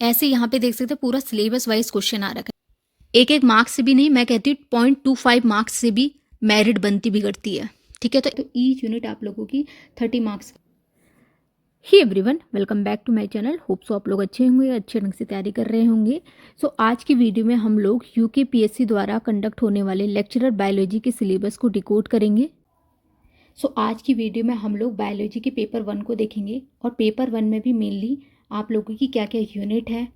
ऐसे यहाँ पे देख सकते हैं पूरा सिलेबस वाइज क्वेश्चन आ रखा है। एक एक मार्क्स से भी नहीं, मैं कहती हूँ 0.25 मार्क्स से भी मेरिट बनती बिगड़ती है। ठीक है, तो ईच यूनिट आप लोगों की 30 marks. Hi everyone, welcome back to my channel. Hope so आप लोग अच्छे होंगे, अच्छे ढंग से तैयारी कर रहे होंगे। सो आज की वीडियो में हम लोग यूकेपीएससी द्वारा कंडक्ट होने वाले लेक्चरर बायोलॉजी के सिलेबस को डिकोड करेंगे। सो आज की वीडियो में हम लोग बायोलॉजी के पेपर 1 को देखेंगे और पेपर 1 में भी मेनली आप लोगों की क्या क्या यूनिट है,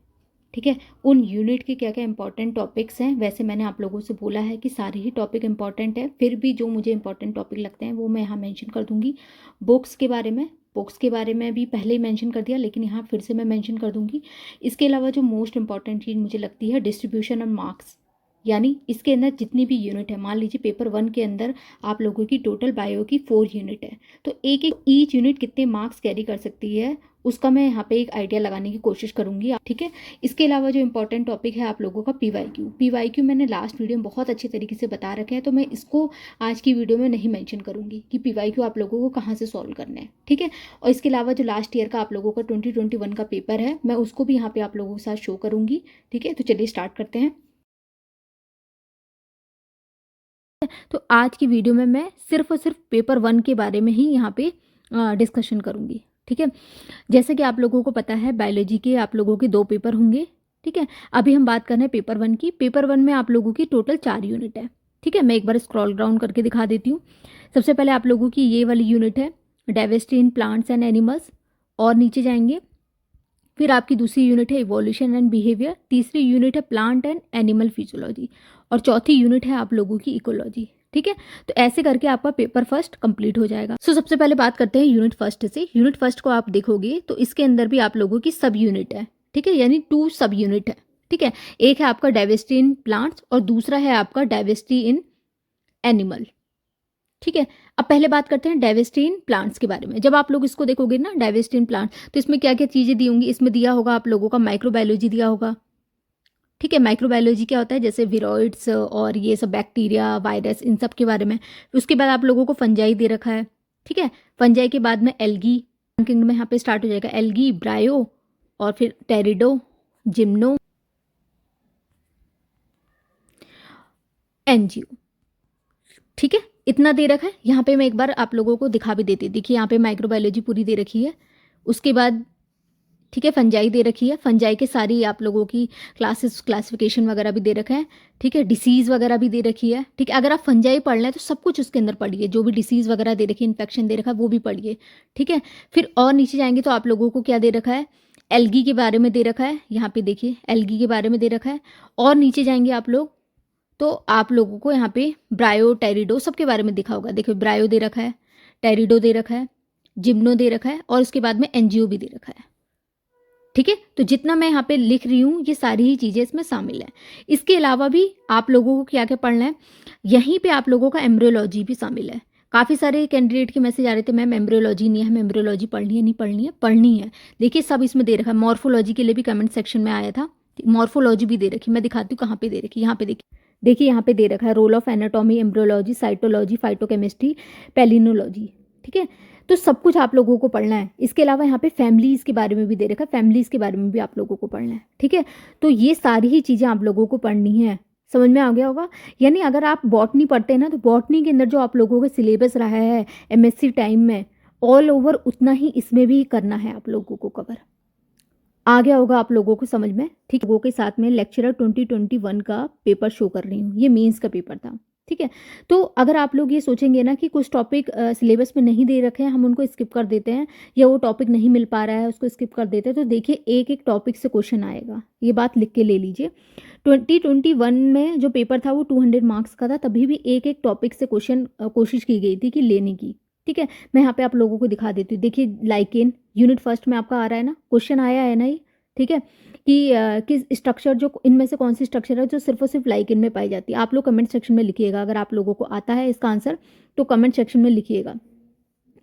ठीक है, उन यूनिट के क्या क्या इंपॉर्टेंट टॉपिक्स हैं। वैसे मैंने आप लोगों से बोला है कि सारे ही टॉपिक इंपॉर्टेंट है, फिर भी जो मुझे इंपॉर्टेंट टॉपिक लगते हैं वो मैं यहाँ मेंशन कर दूंगी। बुक्स के बारे में भी पहले ही मेंशन कर दिया, लेकिन यहाँ फिर से मैं मेंशन कर दूंगी। इसके अलावा जो मोस्ट इंपॉर्टेंट चीज़ मुझे लगती है डिस्ट्रीब्यूशन ऑफ मार्क्स, यानी इसके अंदर जितनी भी यूनिट है, मान लीजिए पेपर 1 के अंदर आप लोगों की टोटल बायो की 4 यूनिट है, तो एक एक ईच यूनिट कितने मार्क्स कैरी कर सकती है उसका मैं यहाँ पे एक आइडिया लगाने की कोशिश करूंगी, ठीक है। इसके अलावा जो इंपॉर्टेंट टॉपिक है आप लोगों का पीवाईक्यू मैंने लास्ट वीडियो में बहुत अच्छे तरीके से बता रखे हैं, तो मैं इसको आज की वीडियो में नहीं मेंशन करूंगी कि पीवाईक्यू आप लोगों को कहाँ से सॉल्व करना है, ठीक है। और इसके अलावा जो लास्ट ईयर का आप लोगों का 2021 का पेपर है, मैं उसको भी यहाँ पे आप लोगों के साथ शो करूंगी, ठीक है। तो चलिए स्टार्ट करते हैं। तो आज की वीडियो में मैं सिर्फ और सिर्फ पेपर 1 के बारे में ही यहाँ पे डिस्कशन करूँगी, ठीक है। जैसे कि आप लोगों को पता है बायोलॉजी के आप लोगों के 2 पेपर होंगे, ठीक है। अभी हम बात कर रहे हैं पेपर 1 की। पेपर 1 में आप लोगों की टोटल 4 यूनिट है, ठीक है। मैं एक बार स्क्रॉल डाउन करके दिखा देती हूँ। सबसे पहले आप लोगों की ये वाली यूनिट है diversity in plants and animals, और नीचे जाएंगे फिर आपकी दूसरी यूनिट है इवोल्यूशन एंड बिहेवियर, तीसरी यूनिट है प्लांट एंड एनिमल फिजियोलॉजी, और चौथी यूनिट है आप लोगों की इकोलॉजी, ठीक है। तो ऐसे करके आपका पेपर फर्स्ट कंप्लीट हो जाएगा। सबसे पहले बात करते हैं यूनिट फर्स्ट से। यूनिट फर्स्ट को आप देखोगे तो इसके अंदर भी आप लोगों की सब यूनिट है, ठीक है, यानी 2 सब यूनिट है, ठीक है। एक है आपका डाइवर्सिटी इन प्लांट्स और दूसरा है आपका डाइवर्सिटी इन एनिमल, ठीक है। अब पहले बात करते हैं डाइवर्सिटी इन प्लांट्स के बारे में। जब आप लोग इसको देखोगे ना डाइवर्सिटी इन प्लांट, तो इसमें क्या क्या चीज़ें दी होंगी। इसमें दिया होगा आप लोगों का माइक्रोबायोलॉजी दिया होगा, ठीक है। माइक्रोबायोलॉजी क्या होता है, जैसे विरोइड्स और ये सब बैक्टीरिया वायरस इन सब के बारे में। उसके बाद आप लोगों को फंजाई दे रखा है, ठीक है। फंजाई के बाद में एल्गी किंगडम में यहाँ पे स्टार्ट हो जाएगा, एल्गी, ब्रायो, और फिर टेरिडो, जिम्नो, एनजीओ, ठीक है। इतना दे रखा है। यहाँ पे मैं एक बार आप लोगों को दिखा भी देती। देखिए यहाँ पे माइक्रोबायोलॉजी पूरी दे रखी है। उसके बाद ठीक है फंजाई दे रखी है। फंजाई के सारी आप लोगों की क्लासेस क्लासिफिकेशन वगैरह भी दे रखा है, ठीक है। डिसीज़ वगैरह भी दे रखी है, ठीक है। अगर आप फंजाई पढ़ लें तो सब कुछ उसके अंदर पढ़िए, जो भी डिसीज़ वगैरह दे रखी है, इन्फेक्शन दे रखा है वो भी पढ़िए, ठीक है। फिर और नीचे जाएंगे तो आप लोगों को क्या दे रखा है, एल्गी के बारे में दे रखा है। यहाँ पे देखिए एल्गी के बारे में दे रखा है। और नीचे जाएंगे आप लोग तो आप लोगों को यहाँ पे ब्रायो टेरिडो सबके बारे में दिखा होगा। देखो ब्रायो दे रखा है, टेरिडो दे रखा है, जिम्नो दे रखा है, और उसके बाद में एनजीओ भी दे रखा है, ठीक है। तो जितना मैं यहाँ पे लिख रही हूँ ये सारी ही चीज़ें इसमें शामिल है। इसके अलावा भी आप लोगों को क्या क्या पढ़ना है, यहीं पे आप लोगों का एम्ब्रियोलॉजी भी शामिल है। काफ़ी सारे कैंडिडेट के मैसेज आ रहे थे मैम एम्ब्रियोलॉजी नहीं है, हमें एम्ब्रियोलॉजी पढ़नी है, नहीं पढ़नी है, पढ़नी है। देखिए सब इसमें दे रखा है। मॉर्फोलॉजी के लिए भी कमेंट सेक्शन में आया था, मॉर्फोलॉजी भी दे रखी। मैं दिखाती हूँ कहाँ पे दे रखी। यहाँ पे देखिए यहाँ पे दे रखा है role of anatomy, embryology, cytology, phytochemistry, palynology, ठीक है। तो सब कुछ आप लोगों को पढ़ना है। इसके अलावा यहाँ पे फैमिलीज़ के बारे में भी दे रखा है, फैमिलीज़ के बारे में भी आप लोगों को पढ़ना है, ठीक है। तो ये सारी ही चीज़ें आप लोगों को पढ़नी है। समझ में आ गया होगा। यानी अगर आप बॉटनी पढ़ते हैं ना, तो बॉटनी के अंदर जो आप लोगों का सिलेबस रहा है एमएससी टाइम में, ऑल ओवर उतना ही इसमें भी करना है आप लोगों को कवर। आ गया होगा आप लोगों को समझ में, ठीक। लोगों के साथ में लेक्चरर 2021 का पेपर शो कर रही हूँ। ये मेंस का पेपर था, ठीक है। तो अगर आप लोग ये सोचेंगे ना कि कुछ टॉपिक सिलेबस में नहीं दे रखे हैं, हम उनको स्किप कर देते हैं, या वो टॉपिक नहीं मिल पा रहा है उसको स्किप कर देते हैं, तो देखिए एक एक टॉपिक से क्वेश्चन आएगा। ये बात लिख के ले लीजिए। 2021 में जो पेपर था वो 200 मार्क्स का था, तभी भी एक एक टॉपिक से क्वेश्चन कोशिश की गई थी कि लेने की, ठीक है। मैं यहाँ पे आप लोगों को दिखा देती हूँ। देखिए लाइकेन यूनिट फर्स्ट में आपका आ रहा है ना, क्वेश्चन आया है ना ये, ठीक है, कि किस स्ट्रक्चर, जो इनमें से कौन सी स्ट्रक्चर है जो सिर्फ और सिर्फ लाइकेन में पाई जाती है। आप लोग कमेंट सेक्शन में लिखिएगा, अगर आप लोगों को आता है इसका आंसर तो कमेंट सेक्शन में लिखिएगा।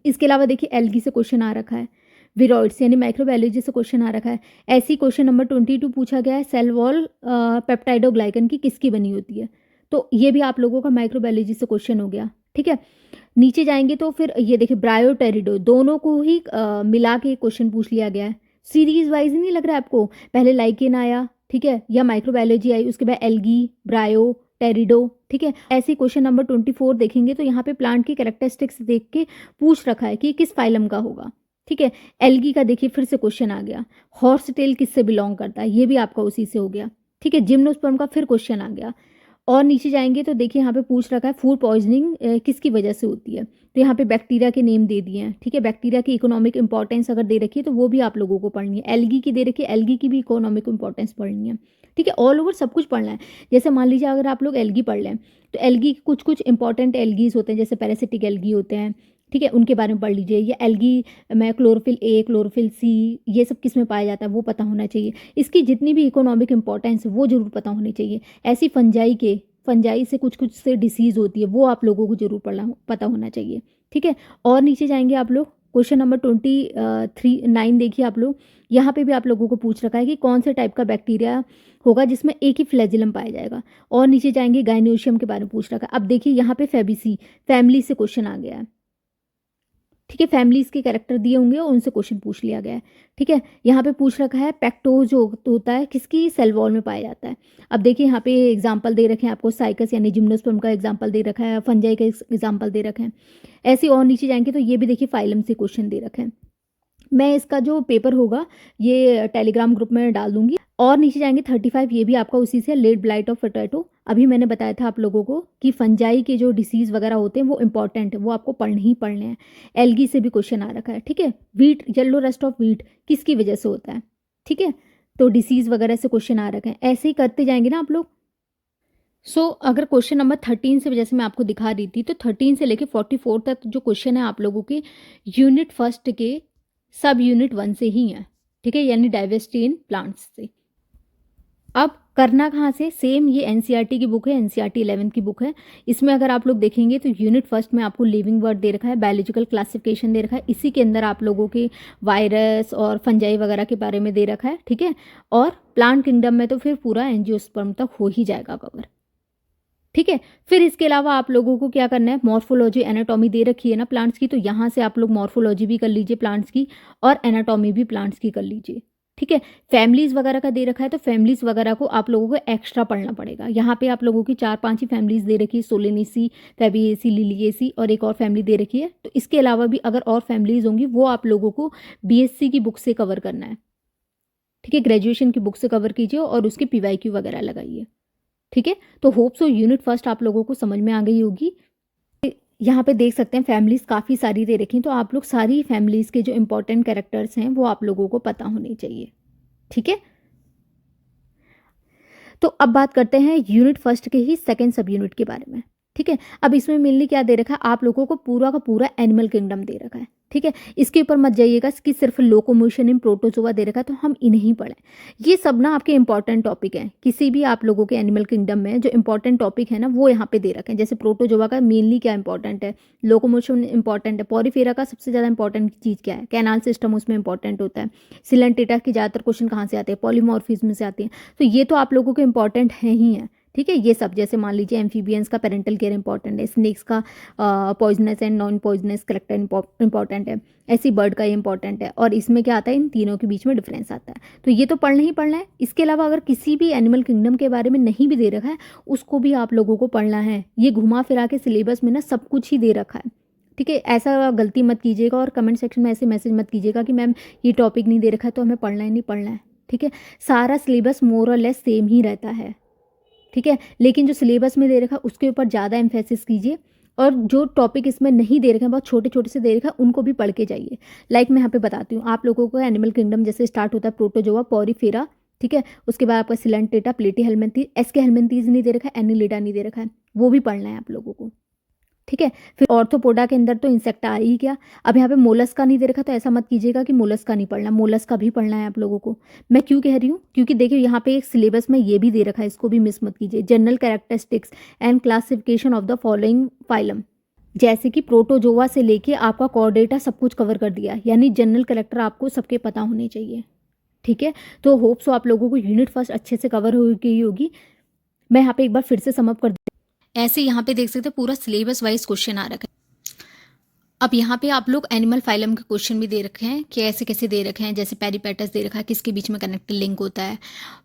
इसके अलावा देखिए एल्गी से क्वेश्चन आ रखा है, विरोइड्स यानी माइक्रोबायोलॉजी से क्वेश्चन आ रखा है। ऐसी क्वेश्चन नंबर 22 पूछा गया है, सेल वॉल पेप्टाइडोग्लाइकन की किसकी बनी होती है, तो ये भी आप लोगों का माइक्रोबायोलॉजी से क्वेश्चन हो गया, ठीक है। नीचे जाएंगे तो फिर ये देखिए ब्रायो टेरिडो दोनों को ही मिला के क्वेश्चन पूछ लिया गया है। सीरीज वाइज नहीं लग रहा है आपको? पहले लाइकेन आया, ठीक है, या माइक्रोबायोलॉजी आई, उसके बाद एल्गी, ब्रायो, टेरिडो, ठीक है। ऐसे क्वेश्चन नंबर 24 देखेंगे तो यहाँ पे प्लांट की कैरेक्टरिस्टिक्स देख के पूछ रखा है कि किस फाइलम का होगा, ठीक है। एल्गी का देखिए फिर से क्वेश्चन आ गया। हॉर्स टेल किससे बिलोंग करता है, ये भी आपका उसी से हो गया, ठीक है। जिम्नोस्पर्म का फिर क्वेश्चन आ गया। और नीचे जाएंगे तो देखिए यहाँ पे पूछ रखा है फूड पॉइजनिंग किसकी वजह से होती है, तो यहाँ पे बैक्टीरिया के नेम दे दिए हैं, ठीक है। बैक्टीरिया की इकोनॉमिक इंपॉर्टेंस अगर दे रखी है तो वो भी आप लोगों को पढ़नी है। एल्गी की दे रखी है, एल्गी की भी इकोनॉमिक इंपॉर्टेंस पढ़नी है, ठीक है। ऑल ओवर सब कुछ पढ़ना है। जैसे मान लीजिए अगर आप लोग एल्गी पढ़ लें तो एल्गी कुछ कुछ इंपॉर्टेंट एल्गीज होते हैं, जैसे पैरासिटिक एल्गी होते हैं, ठीक है, उनके बारे में पढ़ लीजिए। या एल्गी में क्लोरोफिल ए, क्लोरोफिल सी, ये सब किस में पाया जाता है वो पता होना चाहिए। इसकी जितनी भी इकोनॉमिक इंपॉर्टेंस है वो जरूर पता होनी चाहिए। ऐसी फंजाई से कुछ कुछ से डिसीज़ होती है वो आप लोगों को जरूर पता होना चाहिए, ठीक है। और नीचे जाएंगे आप लोग, क्वेश्चन नंबर 9 देखिए आप लोग। यहाँ पे भी आप लोगों को पूछ रखा है कि कौन से टाइप का बैक्टीरिया होगा जिसमें एक ही फ्लैजिलम पाया जाएगा। और नीचे जाएंगे गायनोशियम के बारे में पूछ रखा है। अब देखिए यहाँ पे फेबिसी फैमिली से क्वेश्चन आ गया है, ठीक है। फैमिलीज के कैरेक्टर दिए होंगे और उनसे क्वेश्चन पूछ लिया गया है, ठीक है। यहाँ पे पूछ रखा है पैक्टोज जो होता है किसकी सेल वॉल में पाया जाता है। अब देखिए यहाँ पे एग्जांपल दे रखे हैं आपको, साइकस यानी जिम्नोस्पर्म का एग्जांपल दे रखा है, फंजाई का एग्जांपल दे रखे हैं। ऐसे और नीचे जाएंगे तो ये भी देखिए फाइलम से क्वेश्चन दे रखे हैं। मैं इसका जो पेपर होगा ये टेलीग्राम ग्रुप में डाल दूंगी। और नीचे जाएंगे 35, ये भी आपका उसी से, लेट ब्लाइट ऑफ पोटैटो। अभी मैंने बताया था आप लोगों को कि फंजाई के जो डिसीज वगैरह होते हैं वो इंपॉर्टेंट है, वो आपको पढ़ने ही पढ़ने हैं। एल्गी से भी क्वेश्चन आ रखा है, ठीक है। Wheat, yellow rust of wheat किसकी वजह से होता है, ठीक है, तो डिसीज वगैरह से क्वेश्चन आ रखे हैं। ऐसे ही करते जाएंगे ना आप लोग। अगर क्वेश्चन नंबर 13 से जैसे मैं आपको दिखा रही थी, तो 13 से लेके 44 तक जो क्वेश्चन है आप लोगों के यूनिट फर्स्ट के सब यूनिट 1 से ही है, ठीक है, यानी डाइवर्सिटी इन प्लांट्स से। अब करना कहाँ से, सेम ये एनसीईआरटी की बुक है, एनसीईआरटी 11th की बुक है। इसमें अगर आप लोग देखेंगे तो यूनिट फर्स्ट में आपको लिविंग वर्ड दे रखा है, बायोलॉजिकल क्लासिफिकेशन दे रखा है, इसी के अंदर आप लोगों के वायरस और फंजाई वगैरह के बारे में दे रखा है, ठीक है। और प्लांट किंगडम में तो फिर पूरा एंजियोस्पर्म तक हो ही जाएगा कवर, ठीक है। फिर इसके अलावा आप लोगों को क्या करना है, मॉर्फोलॉजी एनाटॉमी दे रखी है ना प्लांट्स की, तो यहाँ से आप लोग मॉर्फोलॉजी भी कर लीजिए प्लांट्स की और एनाटॉमी भी प्लांट्स की कर लीजिए, ठीक है। फैमिलीज वगैरह का दे रखा है तो फैमिलीज वगैरह को आप लोगों को एक्स्ट्रा पढ़ना पड़ेगा। यहाँ पे आप लोगों की 4-5 ही फैमिलीज दे रखी है, सोलेनेसी, फेबिएसी, लिलिएसी और एक और फैमिली दे रखी है। तो इसके अलावा भी अगर और फैमिलीज होंगी वो आप लोगों को बीएससी की बुक से कवर करना है, ठीक है, ग्रेजुएशन की बुक से कवर कीजिए और उसके पीवाईक्यू वगैरह लगाइए, ठीक है। तो होप सो यूनिट फर्स्ट आप लोगों को समझ में आ गई होगी। यहाँ पे देख सकते हैं फैमिलीज काफ़ी सारी दे रखी हैं, तो आप लोग सारी फैमिलीज के जो इंपॉर्टेंट कैरेक्टर्स हैं वो आप लोगों को पता होने चाहिए, ठीक है। तो अब बात करते हैं यूनिट फर्स्ट के ही सेकेंड सब यूनिट के बारे में, ठीक है। अब इसमें मेनली क्या दे रखा है, आप लोगों को पूरा का पूरा एनिमल किंगडम दे रखा है, ठीक है। इसके ऊपर मत जाइएगा कि सिर्फ लोकोमोशन इन प्रोटोजोआ दे रखा है तो हम इन्हें ही पढ़ें। ये सब ना आपके इंपॉर्टेंट टॉपिक हैं, किसी भी आप लोगों के एनिमल किंगडम में जो इंपॉर्टेंट टॉपिक है ना वो यहाँ पे दे रखे हैं। जैसे प्रोटोजोआ का मेनली क्या इंपॉर्टेंट है, लोकोमोशन इंपॉर्टेंट है, पॉरीफेरा का सबसे ज़्यादा इंपॉर्टेंट चीज़ क्या है, कैनाल सिस्टम उसमें इंपॉर्टेंट होता है, सिलेंटेटा के ज़्यादातर क्वेश्चन कहाँ से आते हैं, पॉलीमॉर्फिज्म से आते हैं। तो ये तो आप लोगों के इंपॉर्टेंट हैं ही हैं, ठीक है। ये सब जैसे मान लीजिए एम्फीबियंस का पेरेंटल केयर इंपॉर्टेंट है, स्नेक्स का poisonous and non poisonous character important है, ऐसी बर्ड का ये इंपॉर्टेंट है। और इसमें क्या आता है, इन तीनों के बीच में डिफरेंस आता है। तो ये तो पढ़ना ही पढ़ना है। इसके अलावा अगर किसी भी एनिमल किंगडम के बारे में नहीं भी दे रखा है उसको भी आप लोगों को पढ़ना है। ये घुमा फिरा के सिलेबस में ना सब कुछ ही दे रखा है, ठीक है। ऐसा गलती मत कीजिएगा और कमेंट सेक्शन में ऐसे मैसेज मत कीजिएगा कि मैम ये टॉपिक नहीं दे रखा है तो हमें पढ़ना ही नहीं पढ़ना है, ठीक है। सारा सिलेबस मोर और लेस सेम ही रहता है, ठीक है। लेकिन जो सिलेबस में दे रखा है उसके ऊपर ज़्यादा एम्फेसिस कीजिए और जो टॉपिक इसमें नहीं दे रखे हैं, बहुत छोटे छोटे से दे रखा है, उनको भी पढ़ के जाइए। लाइक मैं यहाँ पे बताती हूँ आप लोगों को, एनिमल किंगडम जैसे स्टार्ट होता है प्रोटोजोआ, पॉरीफेरा, ठीक है। उसके बाद आपका सिलेंटेटा, प्लेटीहेल्मिन्थीज, एस्के हेल्मिन्थीज नहीं दे रखा है, एनिलिडा नहीं दे रखा है, वो भी पढ़ना है आप लोगों को, ठीक है। फिर ऑर्थोपोडा के अंदर तो इंसेक्ट आ ही गया। अब यहाँ पे मोलस्का नहीं दे रखा तो ऐसा मत कीजिएगा कि मोलस्का नहीं पढ़ना, मोलस्का भी पढ़ना है आप लोगों को। मैं क्यों कह रही हूँ, क्योंकि देखिए यहाँ पे एक सिलेबस में ये भी दे रखा है, इसको भी मिस मत कीजिए। General characteristics and classification of the following phylum, जैसे कि प्रोटोजोआ से लेके आपका कॉर्डेटा सब कुछ कवर कर दिया, यानी जनरल कैरेक्टर आपको सबके पता होने चाहिए, ठीक है। तो होप सो आप लोगों को यूनिट फर्स्ट अच्छे से कवर हो गई होगी। मैं यहाँ पे एक बार फिर से समअप कर, ऐसे यहाँ पे देख सकते हैं पूरा सिलेबस वाइज क्वेश्चन आ रखा है। अब यहाँ पे आप लोग एनिमल फाइलम के क्वेश्चन भी दे रखे हैं कि ऐसे कैसे दे रखे हैं, जैसे पेरिपेटस दे रखा है, किसके बीच में कनेक्टिव लिंक होता है।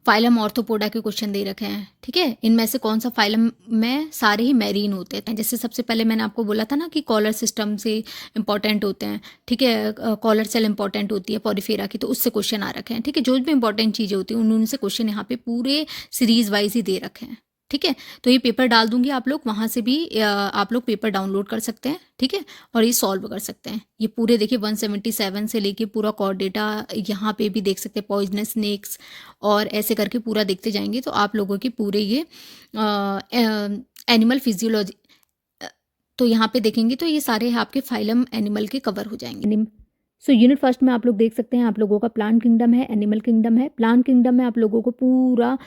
फाइलम ऑर्थोपोडा के क्वेश्चन दे रखे हैं, ठीक है। इनमें से कौन सा फाइलम में सारे ही मैरीन होते हैं। जैसे सबसे पहले मैंने आपको बोला था ना कि कॉलर सिस्टम से इंपॉर्टेंट होते हैं, ठीक है। कॉलर सेल इंपॉर्टेंट होती है पॉरीफेरा की, तो उससे क्वेश्चन आ रखे हैं, ठीक है। जो भी इंपॉर्टेंट चीज़ें होती हैं उनसे क्वेश्चन यहाँ पे पूरे सीरीज वाइज ही दे रखे हैं, ठीक है। तो ये पेपर डाल दूंगी, आप लोग वहाँ से भी आप लोग पेपर डाउनलोड कर सकते हैं, ठीक है, और ये सॉल्व कर सकते हैं। ये पूरे देखिए 177 से लेके पूरा कॉर डेटा यहाँ पे भी देख सकते हैं, पॉइजनस स्नेक्स और ऐसे करके पूरा देखते जाएंगे तो आप लोगों के पूरे ये एनिमल फिजियोलॉजी, तो यहाँ पे देखेंगे तो ये सारे आपके फाइलम एनिमल के कवर हो जाएंगे। सो यूनिट फर्स्ट में आप लोग देख सकते हैं, आप लोगों का प्लांट किंगडम है, एनिमल किंगडम है। प्लांट किंगडम में आप लोगों को पूरा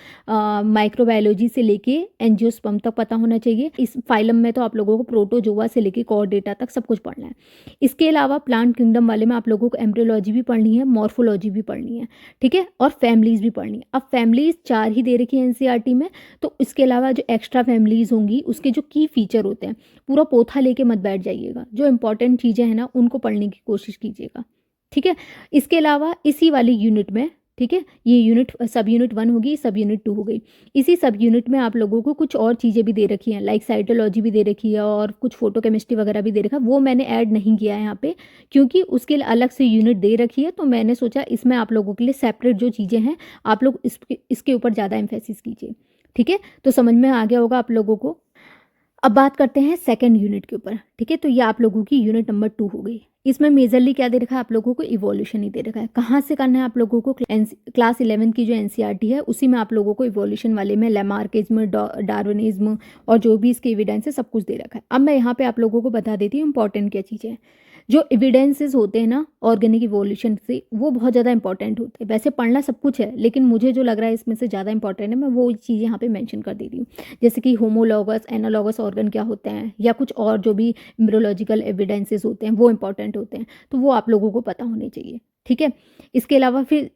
माइक्रोबायोलॉजी से लेके एंजियोस्पर्म तक पता होना चाहिए। इस फाइलम में तो आप लोगों को प्रोटोजोआ से लेके कॉर्डेटा तक सब कुछ पढ़ना है। इसके अलावा प्लांट किंगडम वाले में आप लोगों को एम्ब्रियोलॉजी भी पढ़नी है, मॉर्फोलॉजी भी पढ़नी है, ठीक है, और फैमिलीज भी पढ़नी है। अब फैमिलीज 4 ही दे रखी है एनसीईआरटी में, तो इसके अलावा जो एक्स्ट्रा फैमिलीज होंगी उसके जो की फीचर होते हैं पूरा पोथा लेके मत बैठ जाइएगा, जो इंपॉर्टेंट चीज़ें हैं ना उनको पढ़ने की कोशिश कीजिएगा, ठीक है। इसके अलावा इसी वाली यूनिट में, ठीक है, ये यूनिट सब यूनिट 1 होगी, सब यूनिट 2 हो गई। इसी सब यूनिट में आप लोगों को कुछ और चीज़ें भी दे रखी हैं, लाइक साइटोलॉजी भी दे रखी है और कुछ फोटो केमिस्ट्री वगैरह भी दे रखा है। वो मैंने ऐड नहीं किया है यहाँ पे क्योंकि उसके लिए अलग से यूनिट दे रखी है, तो मैंने सोचा इसमें आप लोगों के लिए सेपरेट जो चीज़ें हैं आप लोग इसके ऊपर ज़्यादा एम्फेसिस कीजिए, ठीक है। तो समझ में आ गया होगा आप लोगों को। अब बात करते हैं सेकंड यूनिट के ऊपर, ठीक है। तो ये आप लोगों की यूनिट नंबर 2 हो गई। इसमें मेजरली क्या दे रखा है आप लोगों को, इवोल्यूशन ही दे रखा है। कहाँ से करना है आप लोगों को, क्लास 11 की जो एनसीईआरटी है उसी में आप लोगों को इवोल्यूशन वाले में लैमार्किज्म, डार्विनिज्म और जो भी इसके एविडेंस है सब कुछ दे रखा है। अब मैं यहाँ पे आप लोगों को बता देती हूँ इंपॉर्टेंट क्या चीज़ें हैं। जो एविडेंसेस होते हैं ना ऑर्गेनिक इवोल्यूशन से, वो बहुत ज़्यादा इंपॉर्टेंट होते हैं। वैसे पढ़ना सब कुछ है लेकिन मुझे जो लग रहा है इसमें से ज़्यादा इंपॉर्टेंट है, मैं वो चीज़ यहाँ पे मेंशन कर दे रही हूँ। जैसे कि होमोलॉगस, एनालॉगस ऑर्गन क्या होते हैं, या कुछ और जो भी एम्ब्रियोलॉजिकल एविडेंसेस होते हैं वो इंपॉर्टेंट होते हैं, तो वो आप लोगों को पता होने चाहिए, ठीक है। इसके अलावा फिर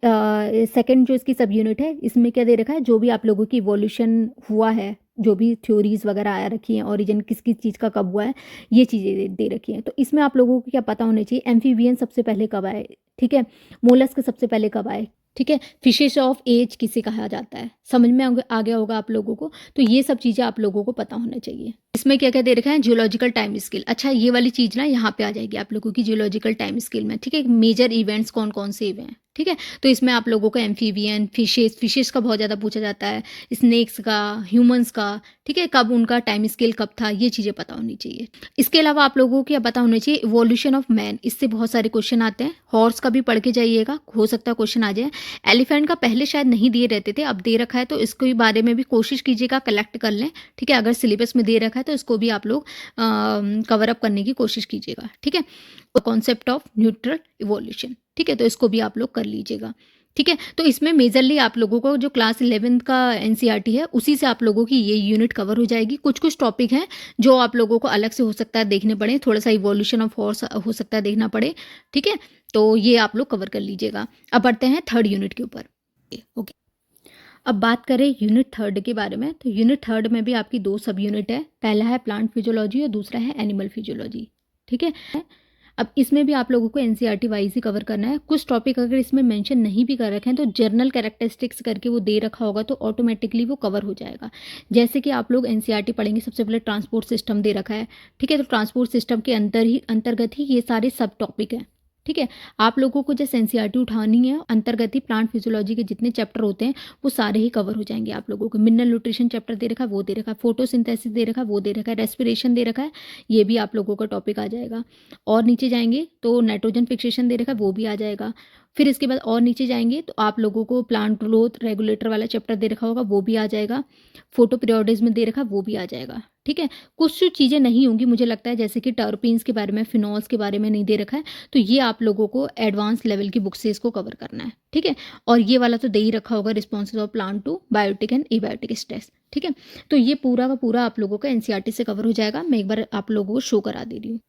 सेकंड जो इसकी सब यूनिट है इसमें क्या दे रखा है, जो भी आप लोगों की इवोल्यूशन हुआ है, जो भी थ्योरीज वगैरह आया रखी हैं, ओरिजिन किस किस चीज़ का कब हुआ है, ये चीज़ें दे रखी हैं। तो इसमें आप लोगों को क्या पता होना चाहिए, एम्फीबियन सबसे पहले कब आए, ठीक है, मोलस्क सबसे पहले कब आए, ठीक है, फिशेस ऑफ एज किसे कहा जाता है, समझ में आ गया होगा आप लोगों को। तो ये सब चीज़ें आप लोगों को पता होना चाहिए। इसमें क्या क्या दे रखा है, जियोलॉजिकल टाइम स्केल। अच्छा, ये वाली चीज़ ना यहाँ पे आ जाएगी आप लोगों की जियोलॉजिकल टाइम स्केल में, ठीक है। मेजर इवेंट्स कौन कौन से हुए हैं, ठीक है। तो इसमें आप लोगों को एम्फीबियन, फिशेस का बहुत ज़्यादा पूछा जाता है, स्नेक्स का, ह्यूमंस का, ठीक है, कब उनका टाइम स्केल कब था, ये चीज़ें पता होनी चाहिए। इसके अलावा आप लोगों को क्या पता होना चाहिए, इवोल्यूशन ऑफ मैन, इससे बहुत सारे क्वेश्चन आते हैं। हॉर्स का भी पढ़ के जाइएगा, हो सकता है क्वेश्चन आ जाए। एलिफेंट का पहले शायद नहीं दिए रहते थे, अब दे रखा है, तो इसके बारे में भी कोशिश कीजिएगा कलेक्ट कर लें, ठीक है। अगर सिलेबस में दे रखा है तो इसको भी आप लोग कवर अप करने की कोशिश कीजिएगा, ठीक है। कॉन्सेप्ट ऑफ न्यूट्रल इवोल्यूशन, ठीक है, तो इसको भी आप लोग कर लीजिएगा, ठीक है। तो इसमें मेजरली आप लोगों को जो क्लास 11 का एनसीईआरटी है उसी से आप लोगों की ये यूनिट कवर हो जाएगी। कुछ कुछ टॉपिक हैं जो आप लोगों को अलग से हो सकता है देखने पड़े, थोड़ा सा इवोल्यूशन ऑफ हॉर्स हो सकता है देखना पड़े, ठीक है। तो ये आप लोग कवर कर लीजिएगा। अब बढ़ते हैं थर्ड यूनिट के ऊपर, ओके। अब बात करें यूनिट थर्ड के बारे में, तो यूनिट थर्ड में भी आपकी 2 सब यूनिट है। पहला है प्लांट फिजियोलॉजी और दूसरा है एनिमल फिजियोलॉजी, ठीक है। अब इसमें भी आप लोगों को एनसीईआरटी वाइज ही कवर करना है। कुछ टॉपिक अगर इसमें मेंशन नहीं भी कर रखे हैं तो जर्नल कैरेक्टरिस्टिक्स करके वो दे रखा होगा तो ऑटोमेटिकली वो कवर हो जाएगा। जैसे कि आप लोग एनसीईआरटी पढ़ेंगे, सबसे पहले ट्रांसपोर्ट सिस्टम दे रखा है, ठीक है। तो ट्रांसपोर्ट सिस्टम के अंतर्गत ही ये सारे सब टॉपिक हैं, ठीक है। आप लोगों को जैसे एनसीईआरटी उठानी है, अंतर्गत ही प्लांट फिजियोलॉजी के जितने चैप्टर होते हैं वो सारे ही कवर हो जाएंगे आप लोगों को। मिनरल न्यूट्रिशन चैप्टर दे रखा है, वो दे रखा है, फोटोसिंथेसिस दे रखा है, वो दे रखा है, रेस्पिरेशन दे रखा है, ये भी आप लोगों का टॉपिक आ जाएगा। और नीचे जाएंगे तो नाइट्रोजन फिक्सेशन दे रखा है, वो भी आ जाएगा। फिर इसके बाद और नीचे जाएंगे तो आप लोगों को प्लांट ग्रोथ रेगुलेटर वाला चैप्टर दे रखा होगा, वो भी आ जाएगा। फोटो पीरियोडिज्म दे रखा है, वो भी आ जाएगा, ठीक है। कुछ जो चीज़ें नहीं होंगी मुझे लगता है, जैसे कि टर्पीन्स के बारे में, फिनॉल्स के बारे में नहीं दे रखा है, तो ये आप लोगों को एडवांस लेवल की बुक से इसको कवर करना है, ठीक है। और ये वाला तो दे ही रखा होगा, responses of plant to biotic and abiotic stress, ठीक है। तो ये पूरा का पूरा आप लोगों का एनसीईआरटी से कवर हो जाएगा। मैं एक बार आप लोगों को शो करा दे रही हूँ।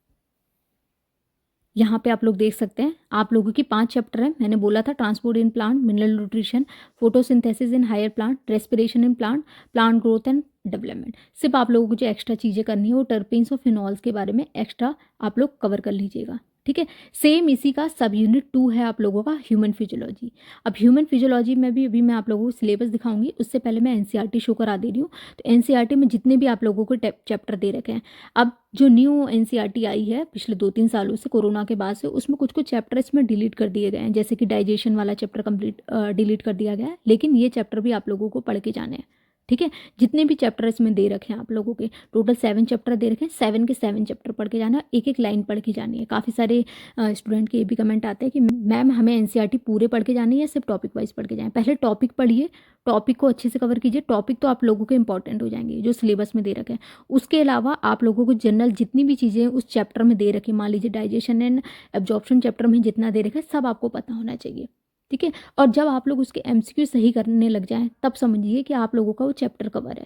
यहाँ पे आप लोग देख सकते हैं आप लोगों की 5 चैप्टर है। मैंने बोला था transport in plant, mineral nutrition, photosynthesis in higher plant, respiration in plant, plant growth and development. सिर्फ आप लोगों को जो एक्स्ट्रा चीज़ें करनी है वो टर्पीन्स और फिनॉल्स के बारे में एक्स्ट्रा आप लोग कवर कर लीजिएगा, ठीक है। सेम इसी का सब यूनिट 2 है आप लोगों का ह्यूमन फिजियोलॉजी। अब ह्यूमन फिजियोलॉजी में भी अभी मैं आप लोगों को सिलेबस दिखाऊंगी, उससे पहले मैं एनसीईआरटी शो करा दे रही हूँ। तो एनसीईआरटी में जितने भी आप लोगों को चैप्टर दे रखे हैं, अब जो न्यू एनसीईआरटी आई है पिछले 2-3 सालों से कोरोना के बाद से, उसमें कुछ कुछ चैप्टर इसमें डिलीट कर दिए गए हैं, जैसे कि डाइजेशन वाला चैप्टर कंप्लीट डिलीट कर दिया गया है, लेकिन ये चैप्टर भी आप लोगों को पढ़ के जाने हैं, ठीक है। जितने भी चैप्टर इसमें दे रखे हैं आप लोगों के, टोटल 7 चैप्टर दे रखे हैं, 7 के 7 चैप्टर पढ़ के जाना, एक एक लाइन पढ़ के जानी है। काफ़ी सारे स्टूडेंट के ये भी कमेंट आते हैं कि मैम हमें एनसीईआरटी पूरे पढ़ के जाने हैं या सिर्फ टॉपिक वाइज पढ़ के जाएं। पहले टॉपिक पढ़िए, टॉपिक को अच्छे से कवर कीजिए। टॉपिक तो आप लोगों के इंपॉर्टेंट हो जाएंगे जो सिलेबस में दे रखे हैं। उसके अलावा आप लोगों को जनरल जितनी भी चीज़ें उस चैप्टर में दे रखी, मान लीजिए डाइजेशन एंड एब्जॉर्प्शन चैप्टर में जितना दे रखा है सब आपको पता होना चाहिए, ठीक है। और जब आप लोग उसके एमसीक्यू सही करने लग जाएं तब समझिए कि आप लोगों का वो चैप्टर कवर है,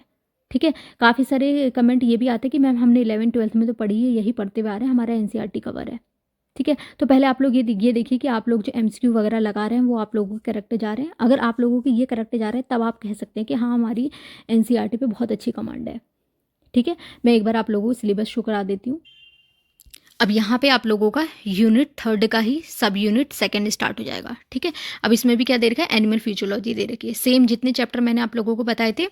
ठीक है। काफ़ी सारे कमेंट ये भी आते हैं कि मैम हमने 11th-12th में तो पढ़ी है, यही पढ़ते हुए आ रहे हैं, हमारा एनसीईआरटी कवर है, ठीक है। तो पहले आप लोग ये देखिए कि आप लोग जो एमसीक्यू वगैरह लगा रहे हैं वो आप लोगों के करेक्ट जा रहे हैं। अगर आप लोगों के ये करेक्ट जा रहे हैं तब आप कह सकते हैं कि हाँ हमारी एनसीईआरटी पे बहुत अच्छी कमांड है, ठीक है। मैं एक बार आप लोगों को सिलेबस शो करा देती हूँ। अब यहाँ पे आप लोगों का यूनिट 3 का ही सब यूनिट 2 स्टार्ट हो जाएगा, ठीक है। अब इसमें भी क्या दे रखा है, एनिमल फिजियोलॉजी दे रखी है, सेम जितने चैप्टर मैंने आप लोगों को बताए थे।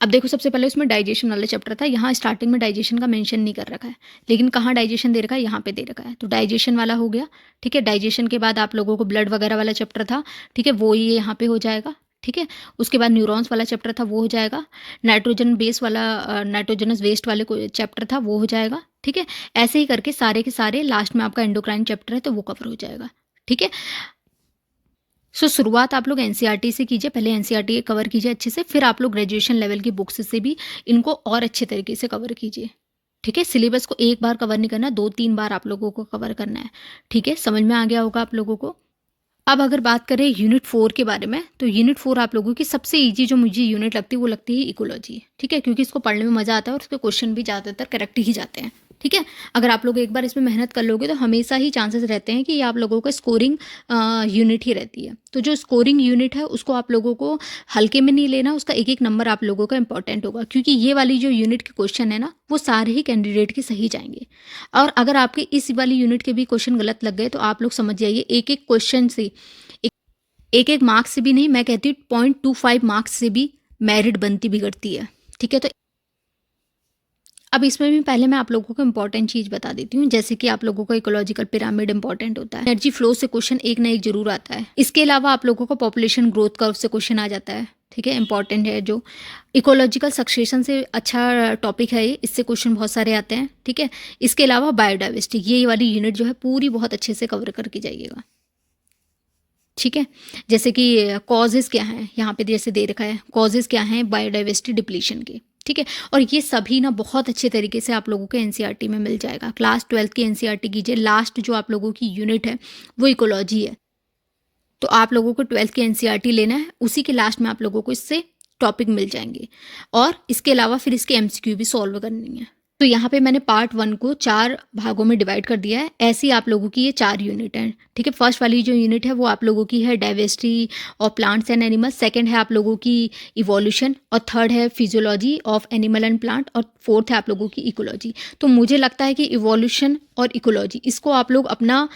अब देखो सबसे पहले उसमें डाइजेशन वाला चैप्टर था, यहाँ स्टार्टिंग में डाइजेशन का मेंशन नहीं कर रखा है, लेकिन कहाँ डाइजेशन दे रखा है, यहाँ पे दे रखा है, तो डाइजेशन वाला हो गया, ठीक है। डाइजेशन के बाद आप लोगों को ब्लड वगैरह वाला चैप्टर था, ठीक है, वो ये यहाँ पे हो जाएगा, ठीक है। उसके बाद न्यूरॉन्स वाला चैप्टर था वो हो जाएगा, नाइट्रोजन बेस वाला नाइट्रोजनस वेस्ट वाले चैप्टर था वो हो जाएगा, ठीक है। ऐसे ही करके सारे के सारे लास्ट में आपका एंडोक्राइन चैप्टर है तो वो कवर हो जाएगा, ठीक है। शुरुआत आप लोग एनसीईआरटी से कीजिए, पहले एनसीईआरटी कवर कीजिए अच्छे से, फिर आप लोग ग्रेजुएशन लेवल की बुक्स से भी इनको और अच्छे तरीके से कवर कीजिए, ठीक है। सिलेबस को एक बार कवर नहीं करना, 2-3 बार आप लोगों को कवर करना है, ठीक है। समझ में आ गया होगा आप लोगों को। अब अगर बात करें यूनिट 4 के बारे में, तो यूनिट 4 आप लोगों की सबसे ईजी जो मुझे यूनिट लगती है वो लगती है इकोलॉजी, ठीक है, क्योंकि इसको पढ़ने में मज़ा आता है और उसके क्वेश्चन भी ज़्यादातर करेक्ट ही जाते हैं, ठीक है। अगर आप लोग एक बार इसमें मेहनत कर लोगे तो हमेशा ही चांसेस रहते हैं कि ये आप लोगों का स्कोरिंग यूनिट ही रहती है। तो जो स्कोरिंग यूनिट है उसको आप लोगों को हल्के में नहीं लेना, उसका एक एक नंबर आप लोगों का इंपॉर्टेंट होगा, क्योंकि ये वाली जो यूनिट के क्वेश्चन है ना वो सारे ही कैंडिडेट के सही जाएंगे। और अगर आपके इस वाली यूनिट के भी क्वेश्चन गलत लग गए तो आप लोग समझ जाइए एक एक क्वेश्चन से एक एक मार्क्स से भी नहीं, मैं कहती हूँ 0.25 मार्क्स से भी मेरिट बनती बिगड़ती है, ठीक है। तो अब इसमें भी पहले मैं आप लोगों को इंपॉर्टेंट चीज़ बता देती हूँ, जैसे कि आप लोगों को इकोलॉजिकल पिरामिड इंपॉर्टेंट होता है, एनर्जी फ्लो से क्वेश्चन एक ना एक जरूर आता है। इसके अलावा आप लोगों को पॉपुलेशन ग्रोथ कर्व से क्वेश्चन आ जाता है, ठीक है, इंपॉर्टेंट है। जो इकोलॉजिकल सक्सेशन से अच्छा टॉपिक है ये, इससे क्वेश्चन बहुत सारे आते हैं, ठीक है। इसके अलावा बायोडाइवर्सिटी, ये वाली यूनिट जो है पूरी बहुत अच्छे से कवर करके जाइएगा, ठीक है। जैसे कि कॉजेज़ क्या हैं, यहाँ पे जैसे दे रखा है कॉजेज़ क्या हैं बायोडाइवर्सिटी डिप्लीशन के, ठीक है। और ये सभी ना बहुत अच्छे तरीके से आप लोगों के एनसीईआरटी में मिल जाएगा। क्लास 12th की एनसीईआरटी कीजिए, लास्ट जो आप लोगों की यूनिट है वो इकोलॉजी है, तो आप लोगों को 12th की एनसीईआरटी लेना है, उसी के लास्ट में आप लोगों को इससे टॉपिक मिल जाएंगे। और इसके अलावा फिर इसके एमसीक्यू भी सॉल्व करनी है। तो यहाँ पे मैंने पार्ट 1 को 4 भागों में डिवाइड कर दिया है, ऐसी आप लोगों की ये 4 यूनिट हैं, ठीक है। फर्स्ट वाली जो यूनिट है वो आप लोगों की है diversity of plants and animals, second है आप लोगों की इवोल्यूशन, और थर्ड है physiology of animal and plant, और फोर्थ है आप लोगों की इकोलॉजी। तो मुझे लगता है कि इवोल्यूशन और इकोलॉजी इसको आप लोग अपना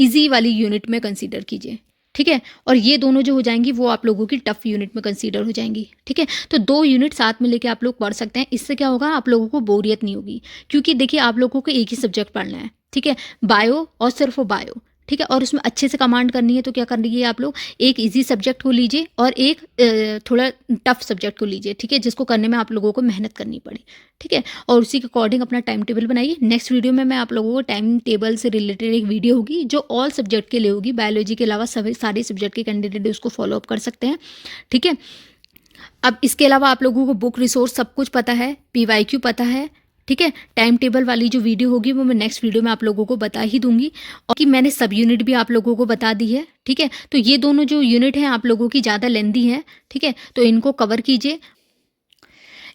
ईजी वाली यूनिट में कंसीडर कीजिए, ठीक है। और ये दोनों जो हो जाएंगी वो आप लोगों की टफ यूनिट में कंसीडर हो जाएंगी, ठीक है। तो 2 यूनिट साथ में लेके आप लोग पढ़ सकते हैं, इससे क्या होगा आप लोगों को बोरियत नहीं होगी, क्योंकि देखिए आप लोगों को एक ही सब्जेक्ट पढ़ना है, ठीक है, बायो और सिर्फ बायो, ठीक है। और उसमें अच्छे से कमांड करनी है तो क्या करनी है आप लोग, एक इजी सब्जेक्ट को लीजिए और एक थोड़ा टफ सब्जेक्ट को लीजिए, ठीक है, जिसको करने में आप लोगों को मेहनत करनी पड़े, ठीक है। और उसी के अकॉर्डिंग अपना टाइम टेबल बनाइए। नेक्स्ट वीडियो में मैं आप लोगों को टाइम टेबल से रिलेटेड एक वीडियो होगी जो ऑल सब्जेक्ट के लिए होगी, बायोलॉजी के अलावा सभी सारे सब्जेक्ट के कैंडिडेट उसको फॉलोअप कर सकते हैं, ठीक है। अब इसके अलावा आप लोगों को बुक रिसोर्स सब कुछ पता है, PYQ पता है, ठीक है। टाइम टेबल वाली जो वीडियो होगी वो मैं नेक्स्ट वीडियो में आप लोगों को बता ही दूंगी, और कि मैंने सब यूनिट भी आप लोगों को बता दी है, ठीक है। तो ये दोनों जो यूनिट हैं आप लोगों की ज़्यादा लेंदी हैं, ठीक है, तो इनको कवर कीजिए।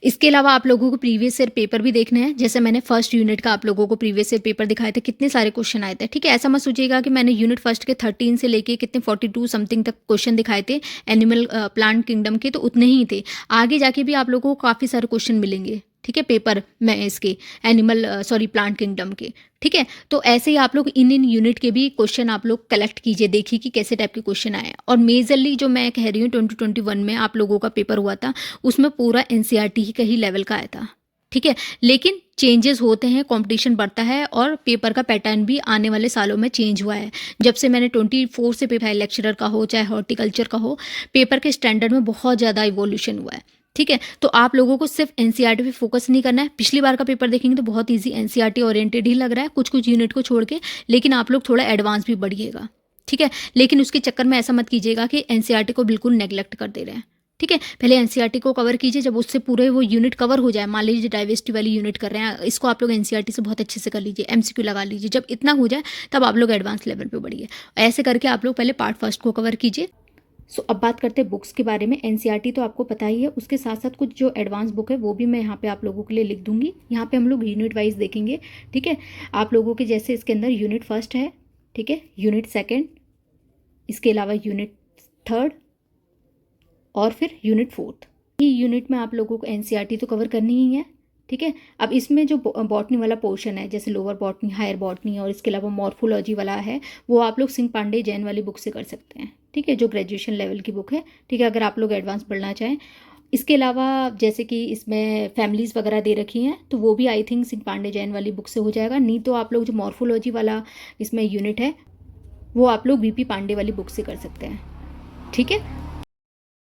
इसके अलावा आप लोगों को प्रीवियस ईयर पेपर भी देखने हैं। जैसे मैंने फर्स्ट यूनिट का आप लोगों को प्रीवियस ईयर पेपर दिखाए थे, कितने सारे क्वेश्चन आए थे, ठीक है। ऐसा मत सोचिएगा कि मैंने यूनिट फर्स्ट के 13 से लेके कितने 42 समथिंग तक क्वेश्चन दिखाए थे एनिमल प्लांट किंगडम के, तो उतने ही थे। आगे जाके भी आप लोगों को काफ़ी सारे क्वेश्चन मिलेंगे, ठीक है, पेपर में इसके प्लांट किंगडम के, ठीक है। तो ऐसे ही आप लोग इन यूनिट के भी क्वेश्चन आप लोग कलेक्ट कीजिए, देखिए कि कैसे टाइप के क्वेश्चन आए हैं। और मेजरली जो मैं कह रही हूँ 2021 में आप लोगों का पेपर हुआ था, उसमें पूरा एनसीईआरटी का ही लेवल का आया था, ठीक है। लेकिन चेंजेस होते हैं, कंपटीशन बढ़ता है और पेपर का पैटर्न भी आने वाले सालों में चेंज हुआ है। जब से मैंने 24 से पेपर, लेक्चरर का हो चाहे हॉर्टिकल्चर का हो, पेपर के स्टैंडर्ड में बहुत ज़्यादा इवोल्यूशन हुआ है, ठीक है। तो आप लोगों को सिर्फ एनसीईआरटी पे फोकस नहीं करना है। पिछली बार का पेपर देखेंगे तो बहुत इजी एनसीईआरटी ओरिएंटेड ही लग रहा है कुछ कुछ यूनिट को छोड़ के, लेकिन आप लोग थोड़ा एडवांस भी बढ़िएगा, ठीक है। लेकिन उसके चक्कर में ऐसा मत कीजिएगा कि एनसीईआरटी को बिल्कुल नेग्लेक्ट कर दे रहे हैं, ठीक है। पहले एनसीईआरटी को कवर कीजिए, जब उससे पूरे वो यूनिट कवर हो जाए, मान लीजिए डाइवर्सिटी वाली यूनिट कर रहे हैं, इसको आप लोग एनसीईआरटी से बहुत अच्छे से कर लीजिए, एमसीक्यू लगा लीजिए। जब इतना हो जाए तब आप लोग एडवांस लेवल पे बढ़िए। ऐसे करके आप लोग पहले पार्ट फर्स्ट को कवर कीजिए। अब बात करते हैं बुक्स के बारे में। एनसीईआरटी तो आपको पता ही है, उसके साथ साथ कुछ जो एडवांस बुक है वो भी मैं यहाँ पे आप लोगों के लिए लिख दूंगी। यहाँ पे हम लोग यूनिट वाइज देखेंगे, ठीक है। आप लोगों के जैसे इसके अंदर यूनिट फर्स्ट है, ठीक है, यूनिट सेकेंड, इसके अलावा यूनिट थर्ड और फिर यूनिट फोर्थ। ये यूनिट में आप लोगों को एनसीईआरटी तो कवर करनी ही है, ठीक है। अब इसमें जो बॉटनी वाला पोर्शन है, जैसे लोअर बॉटनी, हायर बॉटनी और इसके अलावा मॉर्फोलॉजी वाला है, वो आप लोग सिंह पांडे जैन वाली बुक से कर सकते हैं, ठीक है, जो ग्रेजुएशन लेवल की बुक है, ठीक है, अगर आप लोग एडवांस पढ़ना चाहें। इसके अलावा जैसे कि इसमें फैमिलीज़ वगैरह दे रखी हैं, तो वो भी आई थिंक सिंह पांडे जैन वाली बुक से हो जाएगा। नहीं तो आप लोग जो मॉर्फोलॉजी वाला इसमें यूनिट है, वो आप लोग वीपी पांडे वाली बुक से कर सकते हैं, ठीक है।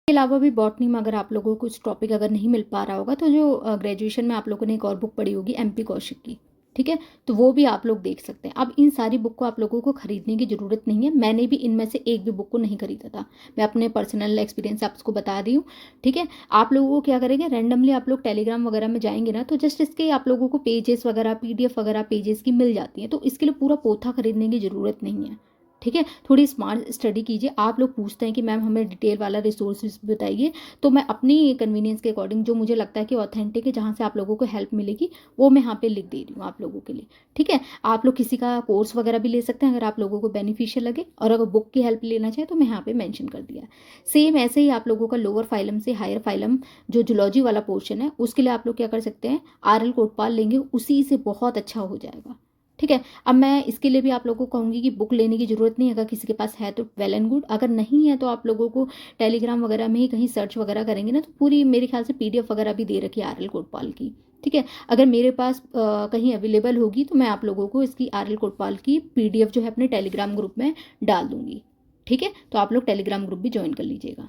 इसके अलावा भी बॉटनी में अगर आप लोगों को कुछ टॉपिक अगर नहीं मिल पा रहा होगा, तो जो ग्रेजुएशन में आप लोगों ने एक और बुक पढ़ी होगी एमपी कौशिक की, ठीक है, तो वो भी आप लोग देख सकते हैं। अब इन सारी बुक को आप लोगों को खरीदने की ज़रूरत नहीं है। मैंने भी इनमें से एक भी बुक को नहीं खरीदा था, मैं अपने पर्सनल एक्सपीरियंस आपको बता रही हूँ, ठीक है। आप लोगों को क्या करेंगे, रैंडमली आप लोग टेलीग्राम वगैरह में जाएंगे ना, तो जस्ट इसके आप लोगों को पेजेस वगैरह, पीडीएफ वगैरह पेजेस की मिल जाती है, तो इसके लिए पूरा पोथा खरीदने की ज़रूरत नहीं है, ठीक है। थोड़ी स्मार्ट स्टडी कीजिए। आप लोग पूछते हैं कि मैम हमें डिटेल वाला रिसोर्सेज बताइए, तो मैं अपनी कन्वीनियंस के अकॉर्डिंग जो मुझे लगता है कि ऑथेंटिक है, जहाँ से आप लोगों को हेल्प मिलेगी, वो मैं यहाँ पे लिख दे रही हूँ आप लोगों के लिए, ठीक है। आप लोग किसी का कोर्स वगैरह भी ले सकते हैं अगर आप लोगों को बेनिफिशियल लगे, और अगर बुक की हेल्प लेना चाहे तो मैं यहाँ पे मेंशन कर दिया। सेम ऐसे ही आप लोगों का लोअर फाइलम से हायर फाइलम जो जूलॉजी वाला पोर्शन है, उसके लिए आप लोग क्या कर सकते हैं, आरएल कोटपाल लेंगे, उसी से बहुत अच्छा हो जाएगा, ठीक है। अब मैं इसके लिए भी आप लोगों को कहूँगी कि बुक लेने की ज़रूरत नहीं है। अगर किसी के पास है तो वेल एंड गुड, अगर नहीं है तो आप लोगों को टेलीग्राम वगैरह में ही कहीं सर्च वगैरह करेंगे ना, तो पूरी मेरे ख्याल से पीडीएफ वगैरह भी दे रखी है आरएल कोटपाल की, ठीक है। अगर मेरे पास कहीं अवेलेबल होगी तो मैं आप लोगों को इसकी आरएल कोटपाल की पीडीएफ जो है अपने टेलीग्राम ग्रुप में डाल दूंगी, ठीक है। तो आप लोग टेलीग्राम ग्रुप भी ज्वाइन कर लीजिएगा,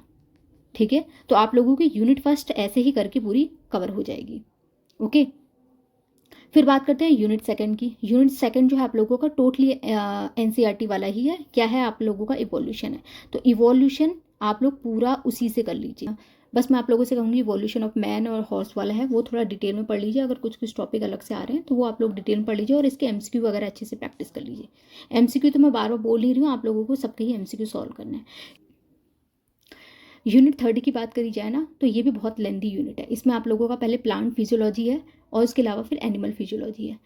ठीक है। तो आप लोगों की यूनिट फर्स्ट ऐसे ही करके पूरी कवर हो जाएगी, ओके। फिर बात करते हैं यूनिट सेकंड की। यूनिट सेकंड जो है आप लोगों का टोटली एनसीईआरटी वाला ही है। क्या है, आप लोगों का इवोल्यूशन है, तो इवोल्यूशन आप लोग पूरा उसी से कर लीजिए। बस मैं आप लोगों से कहूँगी इवोल्यूशन ऑफ मैन और हॉर्स वाला है, वो थोड़ा डिटेल में पढ़ लीजिए। अगर कुछ कुछ टॉपिक अलग से आ रहे हैं तो वो आप लोग डिटेल में पढ़ लीजिए, और इसके एमसीक्यू वगैरह अच्छे से प्रैक्टिस कर लीजिए। एमसीक्यू तो मैं बार बार बोल ही रही हूँ, आप लोगों को सबके ही एमसीक्यू सॉल्व करना है। यूनिट थर्ड की बात करी जाए ना, तो ये भी बहुत लेंदी यूनिट है। इसमें आप लोगों का पहले प्लांट फिजियोलॉजी है और इसके अलावा फिर एनिमल फिजियोलॉजी है।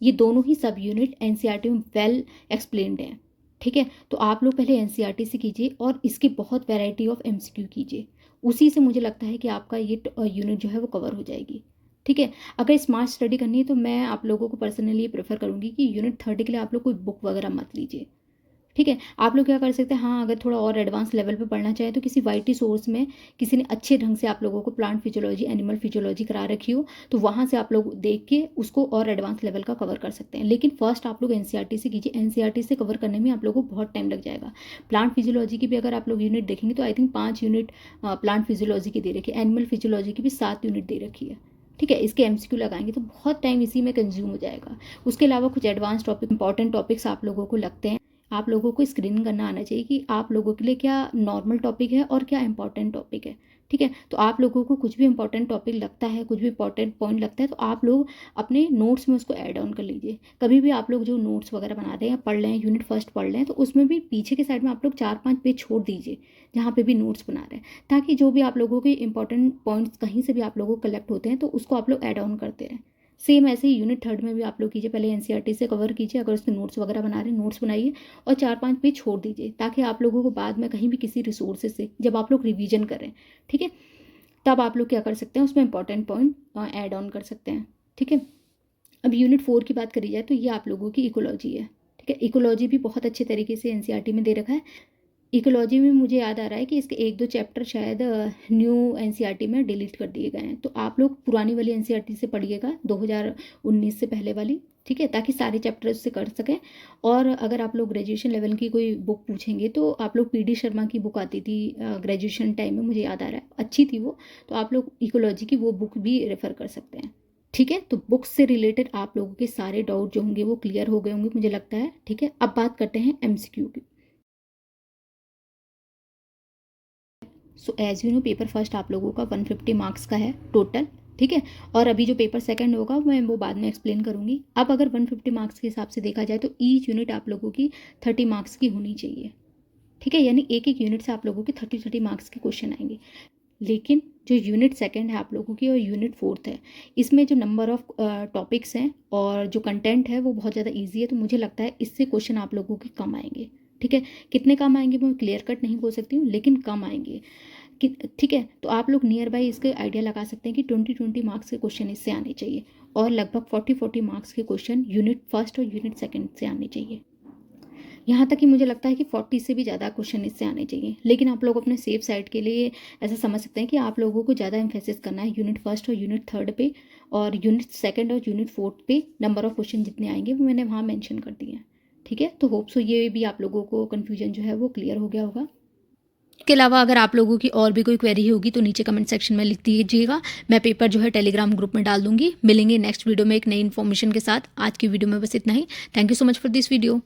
ये दोनों ही सब यूनिट एनसीईआरटी में वेल एक्सप्लेन्ड हैं, ठीक है। तो आप लोग पहले एनसीईआरटी से कीजिए और इसकी बहुत वैरायटी ऑफ एमसीक्यू कीजिए, उसी से मुझे लगता है कि आपका ये यूनिट जो है वो कवर हो जाएगी, ठीक है। अगर स्मार्ट स्टडी करनी है तो मैं आप लोगों को पर्सनली प्रेफर करूँगी कि यूनिट थर्ड के लिए आप लोग कोई बुक वगैरह मत लीजिए, ठीक है। आप लोग क्या कर सकते हैं, हाँ, अगर थोड़ा और एडवांस लेवल पे पढ़ना चाहे तो किसी वाईटी सोर्स में किसी ने अच्छे ढंग से आप लोगों को प्लांट फिजियोलॉजी, एनिमल फिजियोलॉजी करा रखी हो, तो वहाँ से आप लोग देख के उसको और एडवांस लेवल का कवर कर सकते हैं। लेकिन फर्स्ट आप लोग एनसीईआरटी से कीजिए। एनसीईआरटी से कवर करने में आप लोगों को बहुत टाइम लग जाएगा। प्लांट फिजियोलॉजी की भी अगर आप लोग यूनिट देखेंगे तो I think 5 unit plant physiology की दे रखी है, एनिमल फिजियोलॉजी की भी 7 यूनिट दे रखी है, ठीक है। इसके एमसीक्यू लगाएंगे तो बहुत टाइम इसी में कंज्यूम हो जाएगा। उसके अलावा कुछ एडवांस टॉपिक, इंपॉर्टेंट टॉपिक्स आप लोगों को लगते हैं आप लोगों को स्क्रीनिंग करना आना चाहिए कि आप लोगों के लिए क्या नॉर्मल टॉपिक है और क्या इंपॉर्टेंट टॉपिक है। ठीक है, तो आप लोगों को कुछ भी इंपॉर्टेंट टॉपिक लगता है, कुछ भी इंपॉर्टेंट पॉइंट लगता है, तो आप लोग अपने नोट्स में उसको ऐड ऑन कर लीजिए। कभी भी आप लोग जो नोट्स वगैरह बना रहे हैं, पढ़ रहे हैं, यूनिट फर्स्ट पढ़ रहे हैं, तो उसमें भी पीछे के साइड में आप लोग 4-5 पेज छोड़ दीजिए जहाँ पे भी नोट्स बना रहे हैं, ताकि जो भी आप लोगों के इंपॉर्टेंट पॉइंट्स कहीं से भी आप लोगों को कलेक्ट होते हैं तो उसको आप लोग ऐड ऑन करते रहें। सेम ऐसे ही यूनिट थर्ड में भी आप लोग कीजिए, पहले एनसीईआरटी से कवर कीजिए, अगर उसके नोट्स वगैरह बना रहे हैं नोट्स बनाइए और 4-5 पेज छोड़ दीजिए, ताकि आप लोगों को बाद में कहीं भी किसी रिसोर्सेज से जब आप लोग रिवीजन करें, ठीक है, तब आप लोग क्या कर सकते हैं, उसमें इंपॉर्टेंट पॉइंट ऐड ऑन कर सकते हैं। ठीक है, अब यूनिट 4 की बात करी जाए तो ये आप लोगों की इकोलॉजी है। ठीक है, इकोलॉजी भी बहुत अच्छे तरीके से एनसीईआरटी में दे रखा है। इकोलॉजी में मुझे याद आ रहा है कि इसके 1-2 चैप्टर शायद न्यू एनसीईआरटी में डिलीट कर दिए गए हैं, तो आप लोग पुरानी वाली एनसीईआरटी से पढ़िएगा, 2019 से पहले वाली। ठीक है, ताकि सारे चैप्टर उससे कर सकें। और अगर आप लोग ग्रेजुएशन लेवल की कोई बुक पूछेंगे तो आप लोग पीडी शर्मा की बुक आती थी ग्रेजुएशन टाइम में, मुझे याद आ रहा है, अच्छी थी वो, तो आप लोग इकोलॉजी की वो बुक भी रेफ़र कर सकते हैं। ठीक है, तो बुक्स से रिलेटेड आप लोगों के सारे डाउट जो होंगे वो क्लियर हो गए होंगे मुझे लगता है। ठीक है, अब बात करते हैं एमसीक्यू की। So as you know, paper first आप लोगों का 150 मार्क्स का है टोटल। ठीक है, और अभी जो पेपर सेकंड होगा मैं वो बाद में एक्सप्लेन करूँगी। अब अगर 150 मार्क्स के हिसाब से देखा जाए तो ईच यूनिट आप लोगों की 30 मार्क्स की होनी चाहिए। ठीक है, यानी एक एक यूनिट से आप लोगों के 30 मार्क्स के क्वेश्चन आएंगे। लेकिन जो यूनिट सेकंड है आप लोगों की और यूनिट फोर्थ है, इसमें जो नंबर ऑफ टॉपिक्स हैं और जो कंटेंट है वो बहुत ज़्यादा ईजी है, तो मुझे लगता है इससे क्वेश्चन आप लोगों के कम आएंगे। ठीक है, कितने कम आएंगे मैं क्लियर कट नहीं बोल सकती हूँ, लेकिन कम आएंगे। ठीक है, तो आप लोग नियर बाई इसके आइडिया लगा सकते हैं कि 20 मार्क्स के क्वेश्चन इससे आने चाहिए और लगभग 40 मार्क्स के क्वेश्चन यूनिट फर्स्ट और यूनिट सेकंड से आने चाहिए। यहाँ तक कि मुझे लगता है कि 40 से भी ज़्यादा क्वेश्चन इससे आने चाहिए, लेकिन आप लोग अपने सेफ साइड के लिए ऐसा समझ सकते हैं कि आप लोगों को ज़्यादा एम्फेसिस करना है यूनिट फर्स्ट और यूनिट थर्ड पे, और यूनिट सेकंड और यूनिट फोर्थ पे नंबर ऑफ क्वेश्चन जितने आएंगे वो मैंने वहाँ मेंशन कर दिए हैं। ठीक है, तो होप सो ये भी आप लोगों को कन्फ्यूजन जो है वो क्लियर हो गया होगा। इसके अलावा अगर आप लोगों की और भी कोई क्वेरी होगी तो नीचे कमेंट सेक्शन में लिख दीजिएगा, मैं पेपर जो है टेलीग्राम ग्रुप में डाल दूंगी। मिलेंगे नेक्स्ट वीडियो में एक नई इन्फॉर्मेशन के साथ। आज की वीडियो में बस इतना ही। Thank you so much for this video.